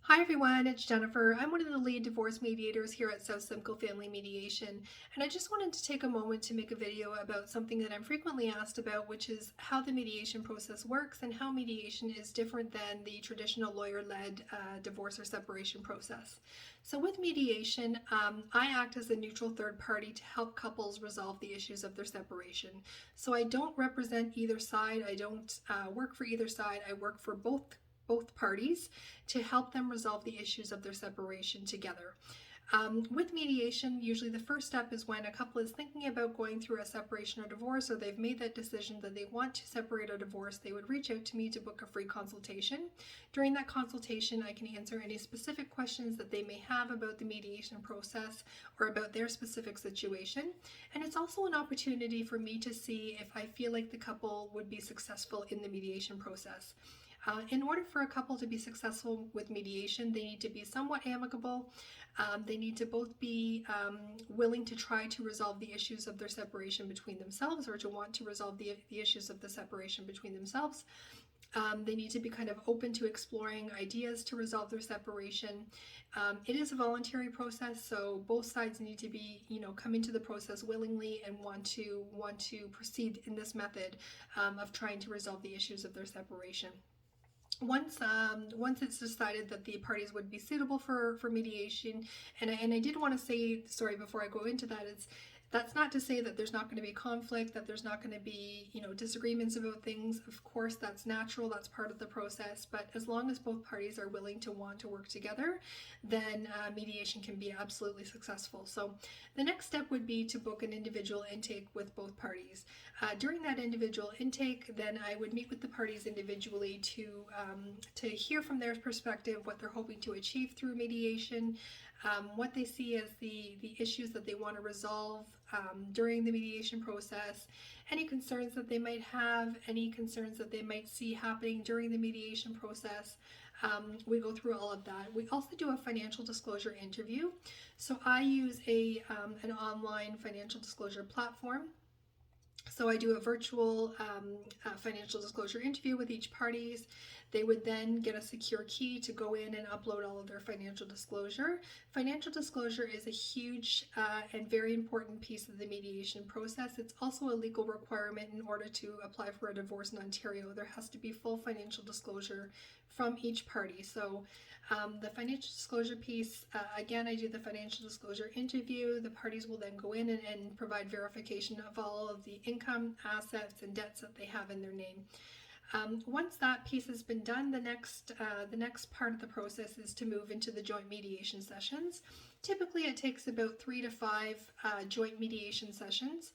Hi everyone, it's Jennifer. I'm one of the lead divorce mediators here at South Simcoe Family Mediation, and I just wanted to take a moment to make a video about something that I'm frequently asked about, which is how the mediation process works and how mediation is different than the traditional lawyer-led divorce or separation process. So with mediation, I act as a neutral third party to help couples resolve the issues of their separation. So I don't represent either side. I don't work for either side. I work for both parties to help them resolve the issues of their separation together. With mediation, usually the first step is when a couple is thinking about going through a separation or divorce, or they've made that decision that they want to separate or divorce, they would reach out to me to book a free consultation. During that consultation, I can answer any specific questions that they may have about the mediation process or about their specific situation. And it's also an opportunity for me to see if I feel like the couple would be successful in the mediation process. In order for a couple to be successful with mediation, they need to be somewhat amicable. They need to both be willing to try to resolve the issues of their separation between themselves, or to want to resolve the issues of the separation between themselves. They need to be kind of open to exploring ideas to resolve their separation. It is a voluntary process, so both sides need to be, come into the process willingly and want to proceed in this method of trying to resolve the issues of their separation. Once it's decided that the parties would be suitable for mediation, and I did want to say, sorry, before I go into that, that's not to say that there's not going to be conflict, that there's not going to be, disagreements about things. Of course, that's natural, that's part of the process, but as long as both parties are willing to want to work together, then mediation can be absolutely successful. So the next step would be to book an individual intake with both parties. During that individual intake, then I would meet with the parties individually to hear from their perspective what they're hoping to achieve through mediation, what they see as the issues that they want to resolve during the mediation process, any concerns that they might have, any concerns that they might see happening during the mediation process. We go through all of that. We also do a financial disclosure interview. So I use an online financial disclosure platform. So I do a virtual financial disclosure interview with each parties. They would then get a secure key to go in and upload all of their financial disclosure. Financial disclosure is a huge and very important piece of the mediation process. It's also a legal requirement in order to apply for a divorce in Ontario. There has to be full financial disclosure from each party. So the financial disclosure piece, again, I do the financial disclosure interview. The parties will then go in and provide verification of all of the income, assets, and debts that they have in their name. Once that piece has been done, the next part of the process is to move into the joint mediation sessions. Typically, it takes about 3 to 5 joint mediation sessions.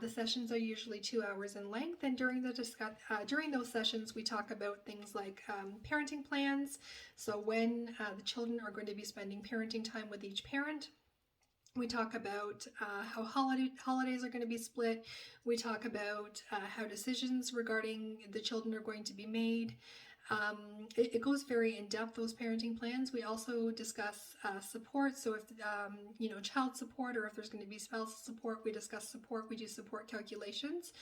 The sessions are usually 2 hours in length, and during those sessions, we talk about things like parenting plans. So when the children are going to be spending parenting time with each parent. We talk about how holidays are going to be split. We talk about how decisions regarding the children are going to be made. It goes very in depth, those parenting plans. We also discuss support. So if, child support, or if there's going to be spousal support, we discuss support. We do support calculations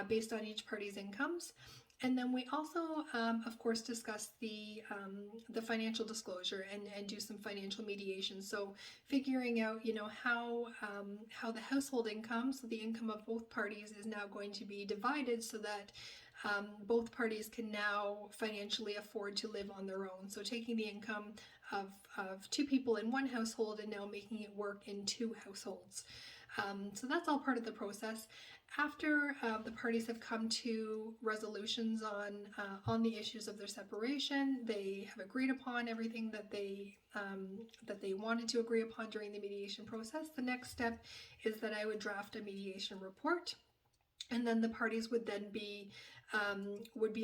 based on each party's incomes. And then we also, of course, discuss the financial disclosure and do some financial mediation. So figuring out, how the household income, so the income of both parties, is now going to be divided so that both parties can now financially afford to live on their own. So taking the income of two people in one household and now making it work in two households. So that's all part of the process. After the parties have come to resolutions on the issues of their separation, they have agreed upon everything that they wanted to agree upon during the mediation process. The next step is that I would draft a mediation report, and then the parties would then be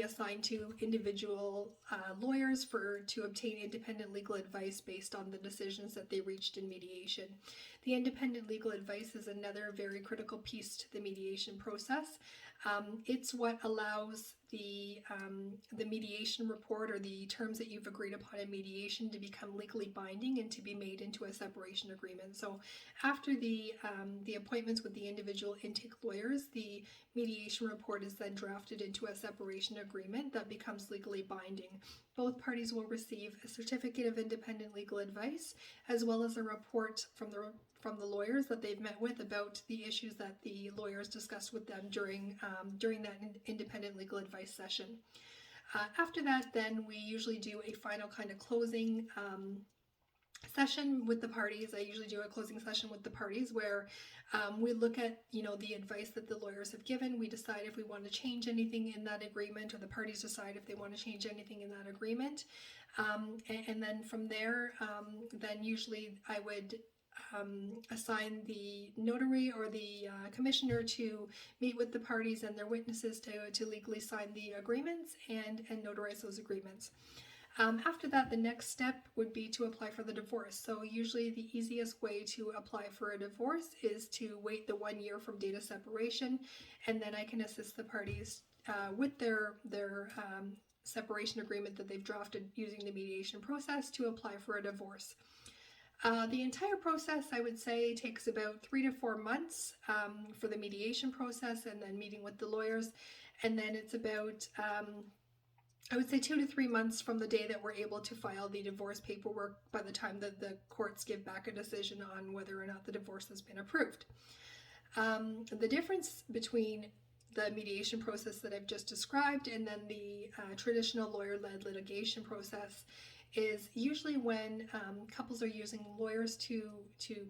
assigned to individual lawyers to obtain independent legal advice based on the decisions that they reached in mediation. The independent legal advice is another very critical piece to the mediation process. It's what allows the mediation report or the terms that you've agreed upon in mediation to become legally binding and to be made into a separation agreement. So after the appointments with the individual intake lawyers, the mediation report is then drafted into a separation agreement that becomes legally binding. Both parties will receive a certificate of independent legal advice, as well as a report from the lawyers that they've met with about the issues that the lawyers discussed with them during that independent legal advice session. After that, then we usually do a final kind of closing session with the parties. I usually do a closing session with the parties where we look at, the advice that the lawyers have given. We decide if we want to change anything in that agreement, or the parties decide if they want to change anything in that agreement. And then from there, then usually I would assign the notary or the commissioner to meet with the parties and their witnesses to legally sign the agreements and notarize those agreements. After that, the next step would be to apply for the divorce. So usually the easiest way to apply for a divorce is to wait the 1 year from date of separation, and then I can assist the parties with their separation agreement that they've drafted using the mediation process to apply for a divorce. The entire process, I would say, takes about 3 to 4 months for the mediation process and then meeting with the lawyers. And then it's about, I would say 2 to 3 months from the day that we're able to file the divorce paperwork by the time that the courts give back a decision on whether or not the divorce has been approved. The difference between the mediation process that I've just described and then the traditional lawyer-led litigation process is usually when couples are using lawyers to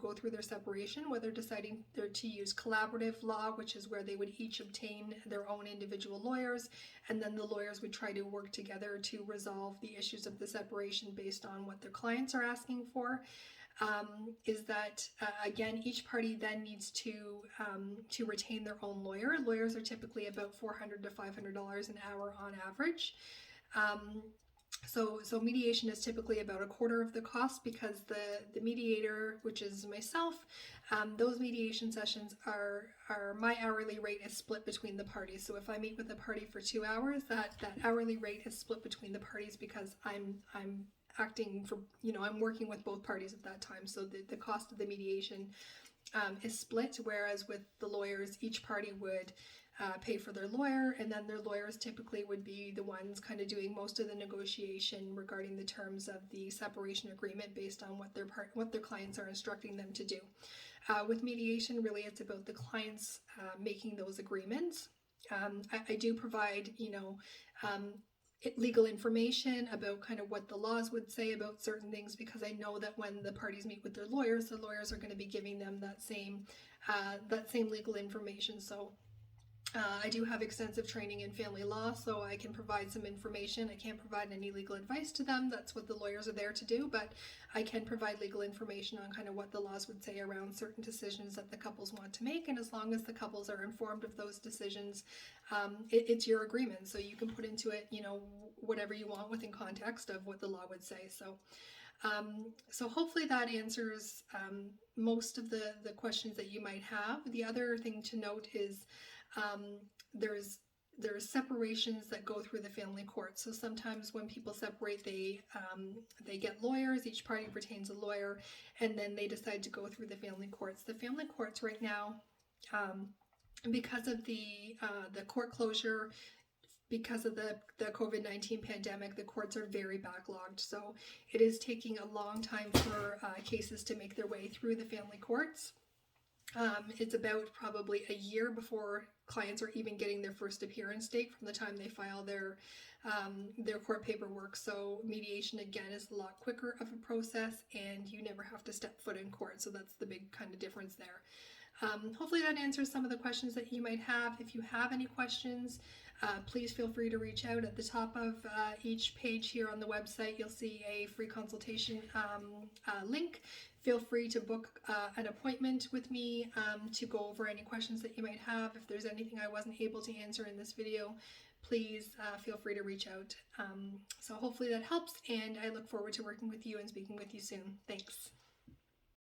go through their separation, whether deciding they're to use collaborative law, which is where they would each obtain their own individual lawyers, and then the lawyers would try to work together to resolve the issues of the separation based on what their clients are asking for. Is that again, each party then needs to retain their own lawyer. Lawyers are typically about $400 to $500 an hour on average. So mediation is typically about a quarter of the cost because the mediator, which is myself, those mediation sessions are my hourly rate is split between the parties. So if I meet with a party for 2 hours, that hourly rate is split between the parties because I'm acting for, I'm working with both parties at that time. So the cost of the mediation is split, whereas with the lawyers, each party would pay for their lawyer, and then their lawyers typically would be the ones kind of doing most of the negotiation regarding the terms of the separation agreement based on what their clients are instructing them to do. With mediation, really it's about the clients making those agreements. I do provide, legal information about kind of what the laws would say about certain things, because I know that when the parties meet with their lawyers, the lawyers are going to be giving them that same legal information. So I do have extensive training in family law, so I can provide some information. I can't provide any legal advice to them. That's what the lawyers are there to do, but I can provide legal information on kind of what the laws would say around certain decisions that the couples want to make, and as long as the couples are informed of those decisions, it's your agreement, so you can put into it, whatever you want within context of what the law would say. So hopefully that answers most of the questions that you might have. The other thing to note is there's separations that go through the family court. So sometimes when people separate, they get lawyers, each party retains a lawyer, and then they decide to go through the family courts. The family courts right now, because of the court closure, because of the COVID-19 pandemic, the courts are very backlogged. So it is taking a long time for cases to make their way through the family courts. It's about probably a year before clients are even getting their first appearance date from the time they file their court paperwork. So mediation, again, is a lot quicker of a process, and you never have to step foot in court. So that's the big kind of difference there. Hopefully that answers some of the questions that you might have. If you have any questions, please feel free to reach out. At the top of each page here on the website, you'll see a free consultation link. Feel free to book an appointment with me to go over any questions that you might have. If there's anything I wasn't able to answer in this video, please feel free to reach out. So hopefully that helps, and I look forward to working with you and speaking with you soon. Thanks.